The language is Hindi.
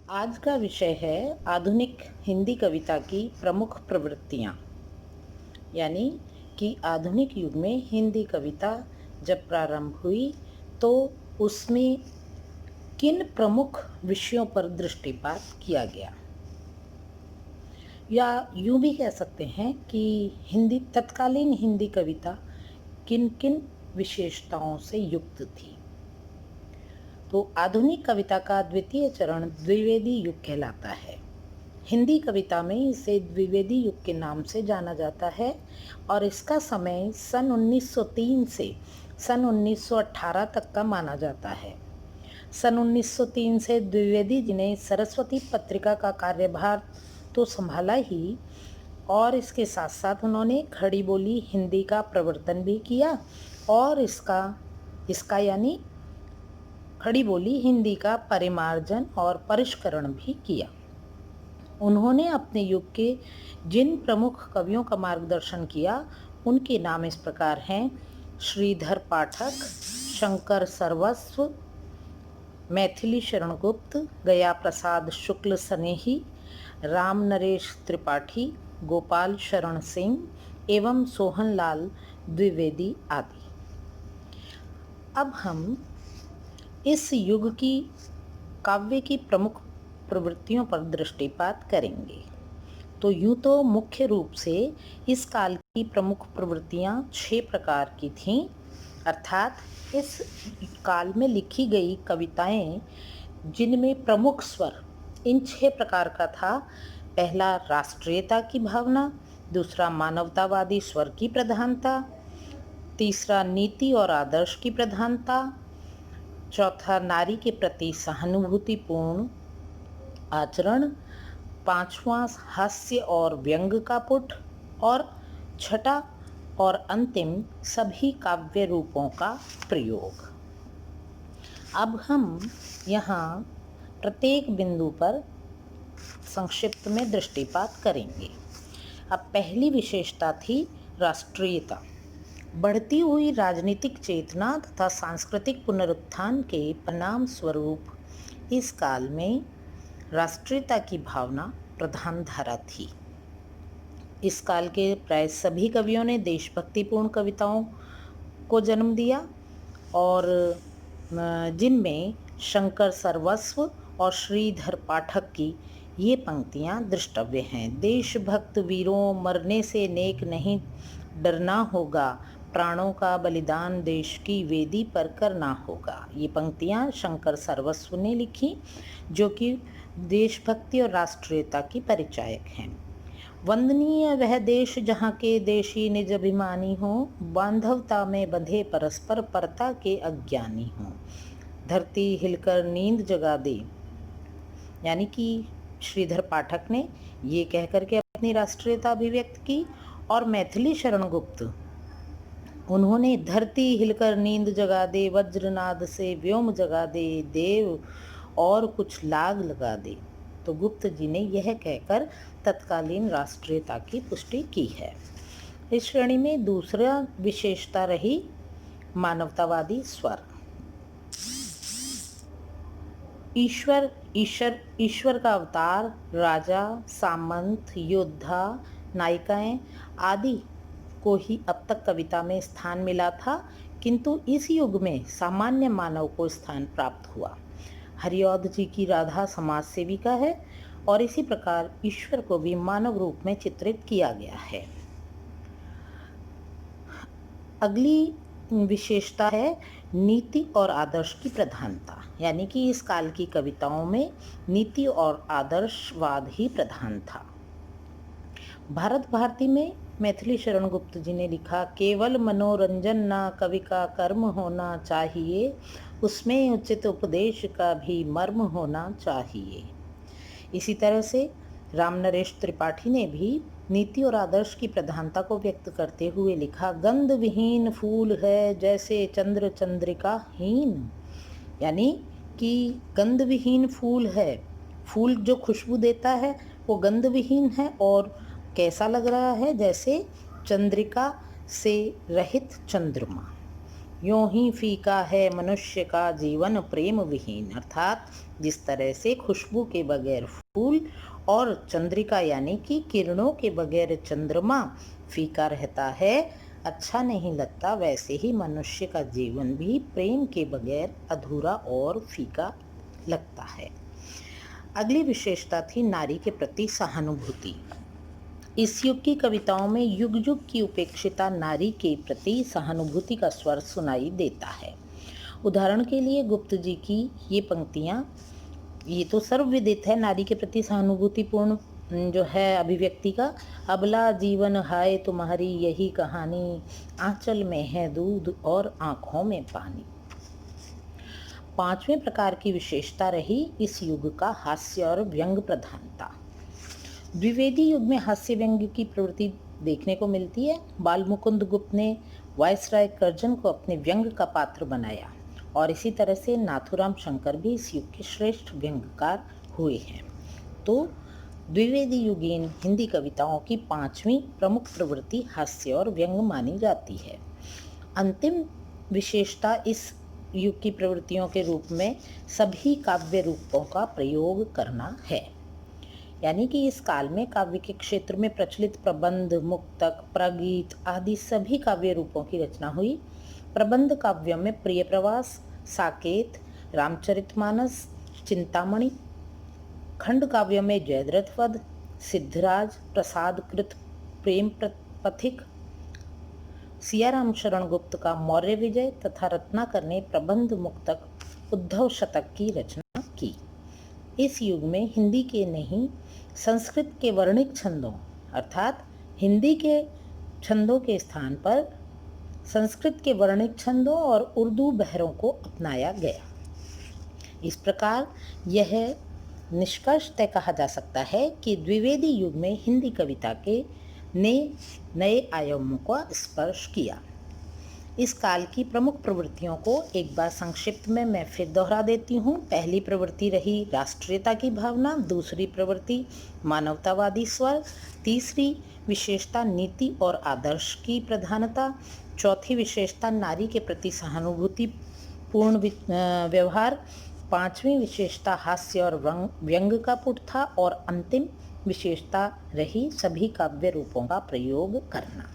आज का विषय है आधुनिक हिंदी कविता की प्रमुख प्रवृत्तियाँ। यानी कि आधुनिक युग में हिंदी कविता जब प्रारंभ हुई तो उसमें किन प्रमुख विषयों पर दृष्टिपात किया गया, या यूँ भी कह सकते हैं कि तत्कालीन हिंदी कविता किन किन विशेषताओं से युक्त थी। तो आधुनिक कविता का द्वितीय चरण द्विवेदी युग कहलाता है। हिंदी कविता में इसे द्विवेदी युग के नाम से जाना जाता है और इसका समय सन 1903 से सन 1918 तक का माना जाता है। सन 1903 से द्विवेदी जी ने सरस्वती पत्रिका का कार्यभार तो संभाला ही, और इसके साथ साथ उन्होंने खड़ी बोली हिंदी का प्रवर्तन भी किया और इसका यानी खड़ी बोली हिंदी का परिमार्जन और परिष्करण भी किया। उन्होंने अपने युग के जिन प्रमुख कवियों का मार्गदर्शन किया उनके नाम इस प्रकार हैं: श्रीधर पाठक, शंकर सर्वस्व, मैथिली शरण गुप्त, गया प्रसाद शुक्ल स्नेही, राम नरेश त्रिपाठी, गोपाल शरण सिंह एवं सोहनलाल द्विवेदी आदि। अब हम इस युग की काव्य की प्रमुख प्रवृत्तियों पर दृष्टिपात करेंगे। तो यूँ तो मुख्य रूप से इस काल की प्रमुख प्रवृत्तियाँ 6 प्रकार की थीं, अर्थात इस काल में लिखी गई कविताएं जिनमें प्रमुख स्वर इन 6 प्रकार का था। पहला, राष्ट्रीयता की भावना; दूसरा, मानवतावादी स्वर की प्रधानता; तीसरा, नीति और आदर्श की प्रधानता; चौथा, नारी के प्रति सहानुभूतिपूर्ण आचरण; पांचवा, हास्य और व्यंग का पुट; और छठा और अंतिम, सभी काव्य रूपों का प्रयोग। अब हम यहाँ प्रत्येक बिंदु पर संक्षिप्त में दृष्टिपात करेंगे। अब पहली विशेषता थी राष्ट्रीयता। बढ़ती हुई राजनीतिक चेतना तथा सांस्कृतिक पुनरुत्थान के परिणाम स्वरूप इस काल में राष्ट्रीयता की भावना प्रधान धारा थी। इस काल के प्राय सभी कवियों ने देशभक्तिपूर्ण कविताओं को जन्म दिया, और जिनमें शंकर सर्वस्व और श्रीधर पाठक की ये पंक्तियाँ दृष्टव्य हैं: देशभक्त वीरों, मरने से नेक नहीं डरना होगा, प्राणों का बलिदान देश की वेदी पर करना होगा। ये पंक्तियाँ शंकर सर्वस्व ने लिखी, जो कि देशभक्ति और राष्ट्रीयता की परिचायक हैं। वंदनीय वह देश जहाँ के देशी निज अभिमानी हों, बांधवता में बंधे परस्पर परता के अज्ञानी हों, धरती हिलकर नींद जगा दे। यानी कि श्रीधर पाठक ने ये कह करके अपनी राष्ट्रीयता अभिव्यक्त की, और मैथिली शरण गुप्त, उन्होंने धरती हिलकर नींद जगा दे, वज्रनाद से व्योम जगा दे, देव और कुछ लाग लगा दे। तो गुप्त जी ने यह कहकर तत्कालीन राष्ट्रीयता की पुष्टि की है। इस श्रेणी में दूसरा विशेषता रही मानवतावादी स्वर। ईश्वर का अवतार, राजा, सामंत, योद्धा, नायिकाएं आदि को ही अब तक कविता में स्थान मिला था, किंतु इस युग में सामान्य मानव को स्थान प्राप्त हुआ। हरिऔध जी की राधा समाज सेविका है, और इसी प्रकार ईश्वर को भी मानव रूप में चित्रित किया गया है। अगली विशेषता है नीति और आदर्श की प्रधानता। यानी कि इस काल की कविताओं में नीति और आदर्शवाद ही प्रधान था। भारत भारती में मैथिली शरण गुप्त जी ने लिखा: केवल मनोरंजन ना कवि का कर्म होना चाहिए, उसमें उचित उपदेश का भी मर्म होना चाहिए। इसी तरह से राम नरेश त्रिपाठी ने भी नीति और आदर्श की प्रधानता को व्यक्त करते हुए लिखा: गंध विहीन फूल है जैसे चंद्र चंद्रिका हीन। यानी कि गंध विहीन फूल है, फूल जो खुशबू देता है वो गंध विहीन है, और कैसा लग रहा है, जैसे चंद्रिका से रहित चंद्रमा। यूं ही फीका है मनुष्य का जीवन प्रेम विहीन, अर्थात जिस तरह से खुशबू के बगैर फूल और चंद्रिका यानी कि किरणों के बगैर चंद्रमा फीका रहता है, अच्छा नहीं लगता, वैसे ही मनुष्य का जीवन भी प्रेम के बगैर अधूरा और फीका लगता है। अगली विशेषता थी नारी के प्रति सहानुभूति। इस युग की कविताओं में युग युग की उपेक्षिता नारी के प्रति सहानुभूति का स्वर सुनाई देता है। उदाहरण के लिए गुप्त जी की ये पंक्तियाँ, ये तो सर्वविदित है नारी के प्रति सहानुभूतिपूर्ण जो है अभिव्यक्ति का। अबला जीवन हाय तुम्हारी यही कहानी, आंचल में है दूध और आंखों में पानी। पांचवें प्रकार की विशेषता रही इस युग का हास्य और व्यंग प्रधानता। द्विवेदी युग में हास्य व्यंग की प्रवृत्ति देखने को मिलती है। बाल मुकुंद गुप्त ने वायसराय कर्जन को अपने व्यंग का पात्र बनाया और इसी तरह से नाथुराम शंकर भी इस युग के श्रेष्ठ व्यंगकार हुए हैं। तो द्विवेदी युगीन हिंदी कविताओं की पांचवी प्रमुख प्रवृत्ति हास्य और व्यंग मानी जाती है। अंतिम विशेषता इस युग की प्रवृत्तियों के रूप में सभी काव्य रूपों का प्रयोग करना है। यानी कि इस काल में काव्य के क्षेत्र में प्रचलित प्रबंध, मुक्तक, प्रगीत आदि सभी काव्य रूपों की रचना हुई। प्रबंध काव्यों में प्रिय प्रवास, साकेत, रामचरितमानस, चिंतामणि, खंड काव्यों में जयद्रथ वध, सिद्धराज प्रसाद कृत प्रेम पथिक, सियाराम शरण गुप्त का मौर्य विजय तथा रत्नाकर ने प्रबंध मुक्तक उद्धव शतक की रचना की। इस युग में हिंदी के नहीं संस्कृत के वर्णिक छंदों अर्थात हिंदी के छंदों के स्थान पर संस्कृत के वर्णिक छंदों और उर्दू बहरों को अपनाया गया। इस प्रकार यह निष्कर्ष तय कहा जा सकता है कि द्विवेदी युग में हिंदी कविता के ने नए आयामों का स्पर्श किया। इस काल की प्रमुख प्रवृत्तियों को एक बार संक्षिप्त में मैं फिर दोहरा देती हूँ। पहली प्रवृत्ति रही राष्ट्रीयता की भावना, दूसरी प्रवृत्ति मानवतावादी स्वर, तीसरी विशेषता नीति और आदर्श की प्रधानता, चौथी विशेषता नारी के प्रति सहानुभूति पूर्ण व्यवहार, पांचवी विशेषता हास्य और व्यंग का पुट था और अंतिम विशेषता रही सभी काव्य रूपों का प्रयोग करना।